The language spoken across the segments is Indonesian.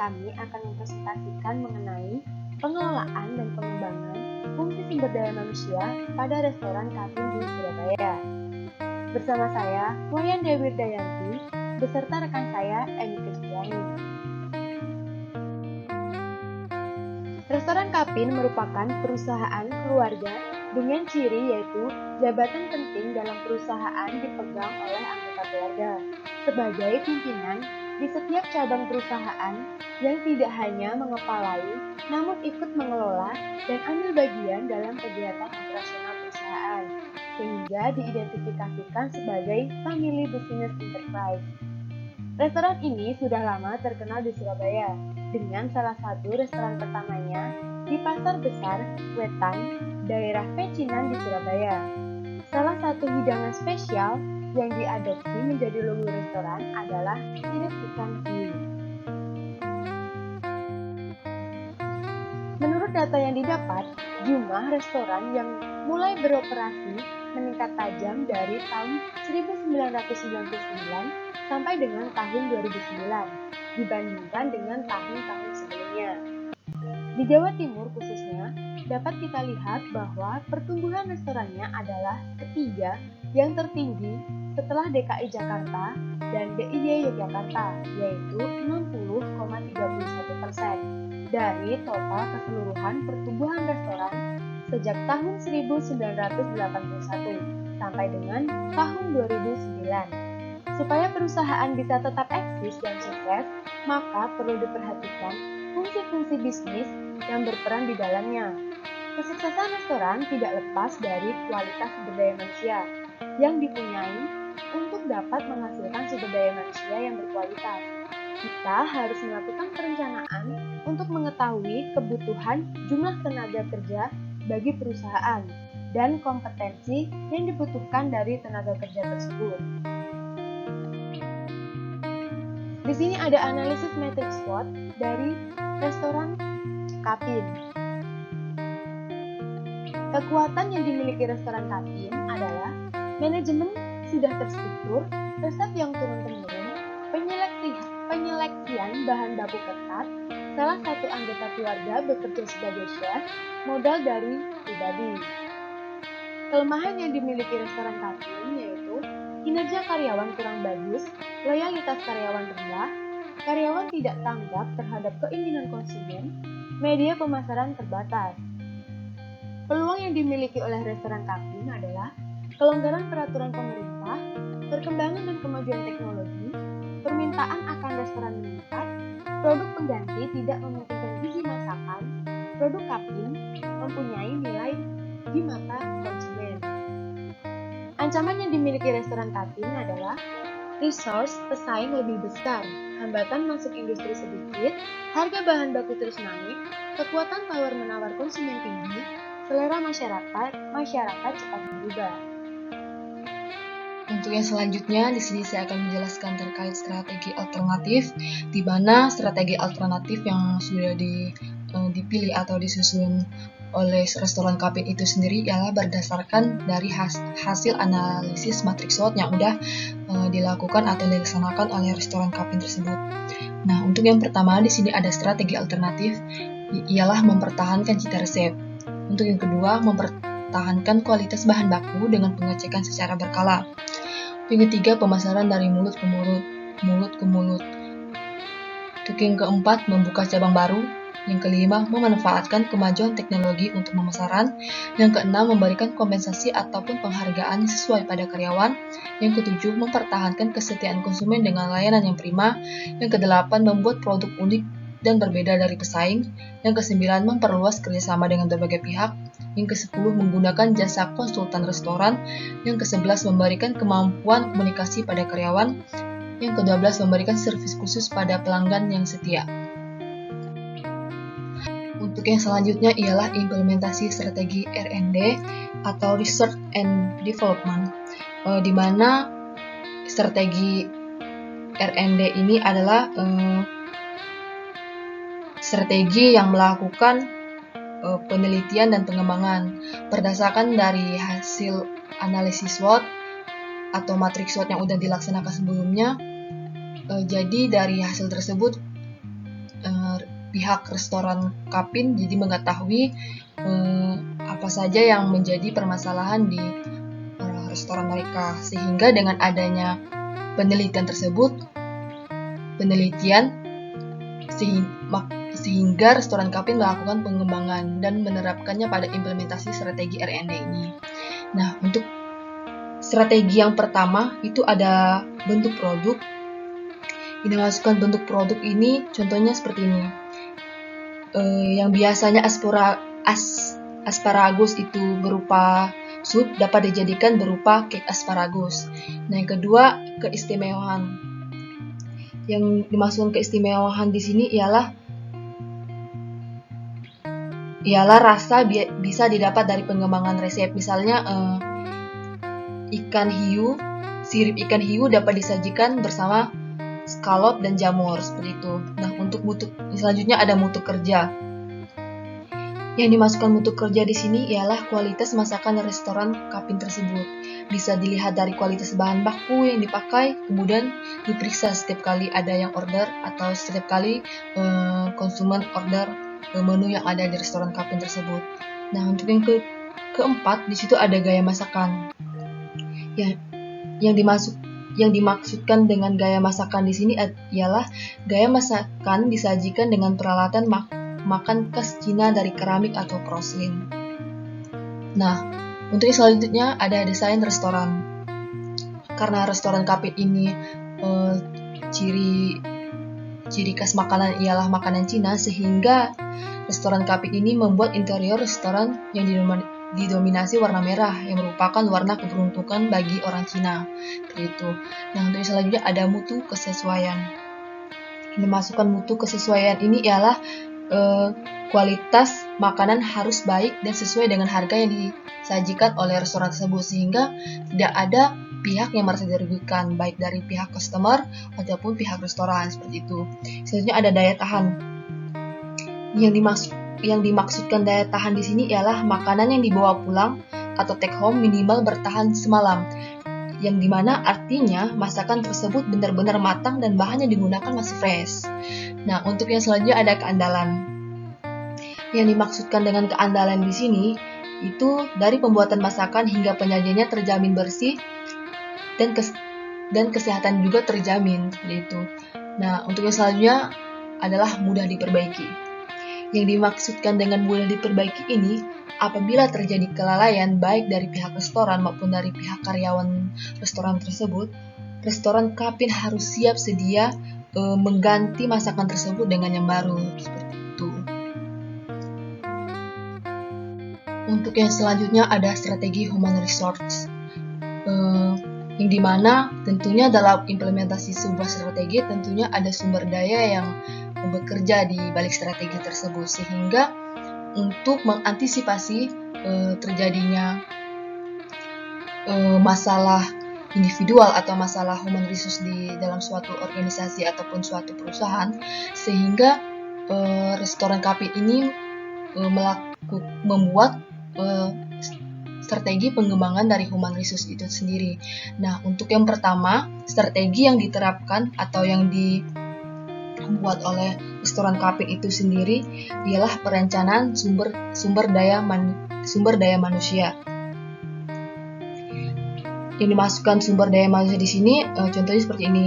kami akan mempresentasikan mengenai pengelolaan dan pengembangan fungsi sumber daya manusia pada restoran Kapin di Surabaya. Bersama saya, Wayan Dewi Dayanti, beserta rekan saya, Emi Kristiani. Restoran Kapin merupakan perusahaan keluarga dengan ciri yaitu jabatan penting dalam perusahaan dipegang oleh anggota keluarga sebagai pimpinan di setiap cabang perusahaan yang tidak hanya mengepalai, namun ikut mengelola dan ambil bagian dalam kegiatan operasional perusahaan, sehingga diidentifikasikan sebagai family business enterprise. Restoran ini sudah lama terkenal di Surabaya, dengan salah satu restoran pertamanya di Pasar Besar, Wetan, daerah Pecinan di Surabaya. Salah satu hidangan spesial yang diadopsi menjadi logo restoran adalah sirip ikan hiu. Menurut data yang didapat, jumlah restoran yang mulai beroperasi meningkat tajam dari tahun 1999 sampai dengan tahun 2009 dibandingkan dengan tahun-tahun sebelumnya. Di Jawa Timur khususnya, dapat kita lihat bahwa pertumbuhan restorannya adalah ketiga yang tertinggi setelah DKI Jakarta dan DIY Yogyakarta, yaitu 60,31% dari total keseluruhan pertumbuhan restoran sejak tahun 1981 sampai dengan tahun 2009. Supaya perusahaan bisa tetap eksis dan sukses, maka perlu diperhatikan fungsi-fungsi bisnis yang berperan di dalamnya. Kesuksesan restoran tidak lepas dari kualitas sumber daya manusia yang dipunyai untuk dapat menghasilkan sumber daya manusia yang berkualitas. Kita harus melakukan perencanaan untuk mengetahui kebutuhan jumlah tenaga kerja bagi perusahaan dan kompetensi yang dibutuhkan dari tenaga kerja tersebut. Di sini ada analisis matrix SWOT dari restoran Kapin. Kekuatan yang dimiliki restoran Kapin adalah manajemen sudah terstruktur, resep yang turun-temurun, penyeleksian bahan baku ketat, salah satu anggota keluarga bekerja sebagai chef, modal dari pribadi. Kelemahan yang dimiliki restoran Kapin yaitu kinerja karyawan kurang bagus, loyalitas karyawan rendah, karyawan tidak tanggap terhadap keinginan konsumen, media pemasaran terbatas. Peluang yang dimiliki oleh restoran Kapin adalah kelonggaran peraturan pemerintah, perkembangan dan kemajuan teknologi, permintaan akan restoran meningkat, produk pengganti tidak mementingkan gizi masakan, produk Kapin mempunyai nilai di mata konsumen. Ancaman yang dimiliki restoran Kapin adalah resource pesaing lebih besar, hambatan masuk industri sedikit, harga bahan baku terus naik, kekuatan tawar menawar konsumen tinggi, selera masyarakat cepat berubah. Untuk yang selanjutnya, di sini saya akan menjelaskan terkait strategi alternatif, di mana strategi alternatif yang sudah dipilih atau disusun oleh restoran Kapin itu sendiri ialah berdasarkan dari hasil analisis matrix SWOT yang sudah dilakukan atau dilaksanakan oleh restoran Kapin tersebut. Nah, untuk yang pertama di sini ada strategi alternatif, ialah mempertahankan cita resep. Untuk yang kedua, mempertahankan kualitas bahan baku dengan pengecekan secara berkala. Yang ketiga, pemasaran dari mulut ke mulut. Untuk yang keempat, membuka cabang baru. Yang kelima, memanfaatkan kemajuan teknologi untuk pemasaran. Yang keenam, memberikan kompensasi ataupun penghargaan sesuai pada karyawan. Yang ketujuh, mempertahankan kesetiaan konsumen dengan layanan yang prima. Yang kedelapan, membuat produk unik dan berbeda dari pesaing. Yang kesembilan, memperluas kerjasama dengan berbagai pihak. Yang ke-10, menggunakan jasa konsultan restoran. Yang ke-11, memberikan kemampuan komunikasi pada karyawan. Yang ke-12, memberikan servis khusus pada pelanggan yang setia. Untuk yang selanjutnya ialah implementasi strategi R&D atau Research and Development, di mana strategi R&D ini adalah strategi yang melakukan penelitian dan pengembangan berdasarkan dari hasil analisis SWOT atau matriks SWOT yang sudah dilaksanakan sebelumnya. Jadi dari hasil tersebut pihak restoran Kapin jadi mengetahui apa saja yang menjadi permasalahan di restoran mereka, sehingga dengan adanya penelitian tersebut, sehingga restoran Kapin melakukan pengembangan dan menerapkannya pada implementasi strategi R&D ini. Nah, untuk strategi yang pertama itu ada bentuk produk. Ini masukkan bentuk produk ini, contohnya seperti ini. Yang biasanya asparagus itu berupa sup dapat dijadikan berupa cake asparagus. Nah, yang kedua, keistimewaan. Yang dimaksudkan keistimewaan di sini ialah rasa bisa didapat dari pengembangan resep. Misalnya sirip ikan hiu dapat disajikan bersama scallop dan jamur seperti itu. Nah, untuk mutu selanjutnya ada mutu kerja. Yang dimasukkan mutu kerja di sini ialah kualitas masakan restoran Kapin tersebut. Bisa dilihat dari kualitas bahan baku yang dipakai, kemudian diperiksa setiap kali ada yang order atau setiap kali konsumen order menu yang ada di restoran Kapin tersebut. Nah, untuk yang keempat di situ ada gaya masakan. Yang dimaksudkan dengan gaya masakan di sini ialah gaya masakan disajikan dengan peralatan makan khas Cina dari keramik atau porselin. Nah, untuk yang selanjutnya ada desain restoran. Karena restoran Kapin ini ciri khas makanan ialah makanan Cina, sehingga restoran Kapin ini membuat interior restoran yang didominasi warna merah yang merupakan warna keberuntungan bagi orang Cina. Gitu. Nah, untuk yang selanjutnya ada mutu kesesuaian. Yang dimasukkan mutu kesesuaian ini ialah kualitas makanan harus baik dan sesuai dengan harga yang disajikan oleh restoran tersebut, sehingga tidak ada pihak yang merasa dirugikan, baik dari pihak customer ataupun pihak restoran, seperti itu. Selanjutnya ada daya tahan. Yang dimaksudkan daya tahan di sini ialah makanan yang dibawa pulang atau take home minimal bertahan semalam, yang dimana artinya masakan tersebut benar-benar matang dan bahan yang digunakan masih fresh. Nah, untuk yang selanjutnya ada keandalan. Yang dimaksudkan dengan keandalan di sini itu dari pembuatan masakan hingga penyajiannya terjamin bersih dan kesehatan juga terjamin, seperti itu. Nah, untuk yang selanjutnya adalah mudah diperbaiki. Yang dimaksudkan dengan mudah diperbaiki ini, apabila terjadi kelalaian baik dari pihak restoran maupun dari pihak karyawan restoran tersebut, restoran Kapin harus siap sedia mengganti masakan tersebut dengan yang baru, seperti itu. Untuk yang selanjutnya ada strategi human resource, yang dimana tentunya dalam implementasi sebuah strategi tentunya ada sumber daya yang bekerja di balik strategi tersebut, sehingga untuk mengantisipasi terjadinya masalah individual atau masalah human resource di dalam suatu organisasi ataupun suatu perusahaan, sehingga restoran Kapin ini membuat strategi pengembangan dari human resource itu sendiri. Nah, untuk yang pertama, strategi yang diterapkan atau yang dibuat oleh restoran Kapin itu sendiri ialah perencanaan sumber daya manusia. Yang dimasukkan sumber daya manusia di sini contohnya seperti ini.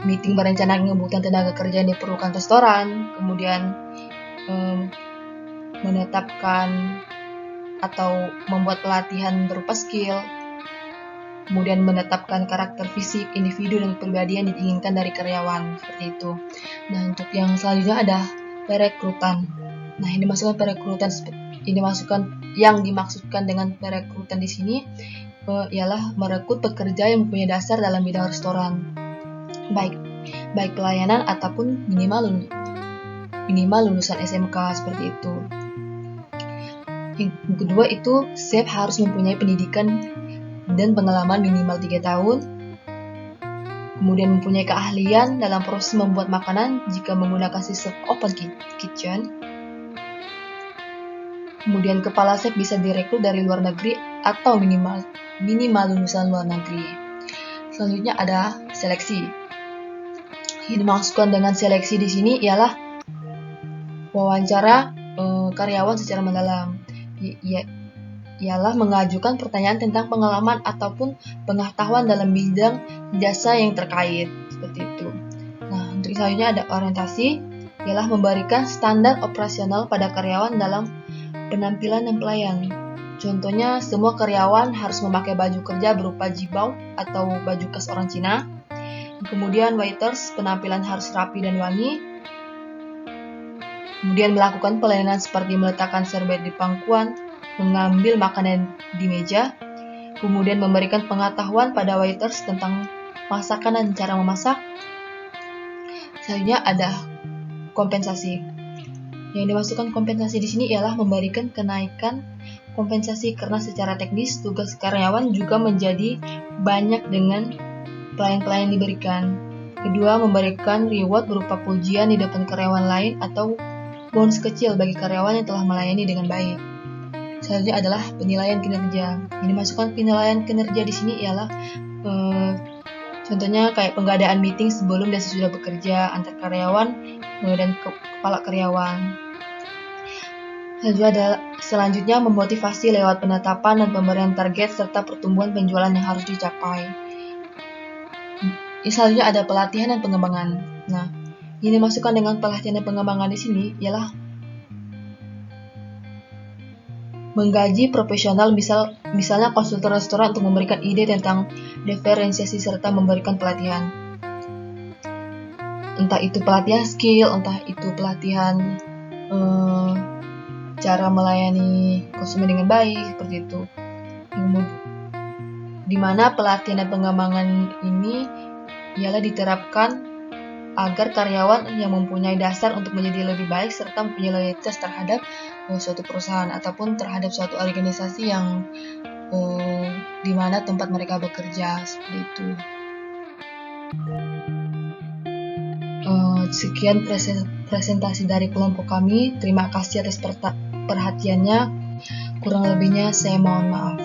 Meeting berencana kebutuhan tenaga kerja yang diperlukan restoran, kemudian menetapkan atau membuat pelatihan berupa skill, kemudian menetapkan karakter fisik individu dan kepribadian yang diinginkan dari karyawan, seperti itu. Nah, untuk yang selanjutnya ada perekrutan. Nah, yang dimaksudkan dengan perekrutan di sini ialah merekrut pekerja yang mempunyai dasar dalam bidang restoran, baik pelayanan ataupun minimal lulusan SMK, seperti itu. Yang kedua itu chef harus mempunyai pendidikan dan pengalaman minimal 3 tahun, kemudian mempunyai keahlian dalam proses membuat makanan jika menggunakan sistem open kitchen. Kemudian kepala chef bisa direkrut dari luar negeri atau minimal lulusan luar negeri. Selanjutnya ada seleksi. Yang dimaksudkan dengan seleksi di sini ialah wawancara karyawan secara mendalam. Ialah mengajukan pertanyaan tentang pengalaman ataupun pengetahuan dalam bidang jasa yang terkait, seperti itu. Nah, untuk selanjutnya ada orientasi, ialah memberikan standar operasional pada karyawan dalam penampilan dan pelayan. Contohnya, semua karyawan harus memakai baju kerja berupa jibao atau baju khas orang Cina. Kemudian waiters, penampilan harus rapi dan wangi. Kemudian melakukan pelayanan seperti meletakkan serbet di pangkuan, mengambil makanan di meja, kemudian memberikan pengetahuan pada waiters tentang masakan dan cara memasak. Selanjutnya ada kompensasi. Yang dimasukkan kompensasi di sini ialah memberikan kenaikan kompensasi karena secara teknis tugas karyawan juga menjadi banyak dengan pelayan-pelayan diberikan. Kedua, memberikan reward berupa pujian di depan karyawan lain atau bonus kecil bagi karyawan yang telah melayani dengan baik. Selanjutnya adalah penilaian kinerja. Yang dimasukkan penilaian kinerja di sini ialah contohnya kayak penggadaan meeting sebelum dan sesudah bekerja antar karyawan dan kepala karyawan. Selanjutnya memotivasi lewat penetapan dan pemberian target serta pertumbuhan penjualan yang harus dicapai. Selanjutnya ada pelatihan dan pengembangan. Nah, yang dimasukkan dengan pelatihan dan pengembangan di sini ialah menggaji profesional, misalnya konsultan restoran untuk memberikan ide tentang diferensiasi serta memberikan pelatihan. Entah itu pelatihan skill, entah itu pelatihan cara melayani konsumen dengan baik, seperti itu. Di mana pelatihan dan pengembangan ini ialah diterapkan agar karyawan yang mempunyai dasar untuk menjadi lebih baik serta mempunyai loyalitas terhadap suatu perusahaan ataupun terhadap suatu organisasi yang di mana tempat mereka bekerja, seperti itu. Sekian presentasi dari kelompok kami. Terima kasih atas perhatiannya. Kurang lebihnya saya mohon maaf.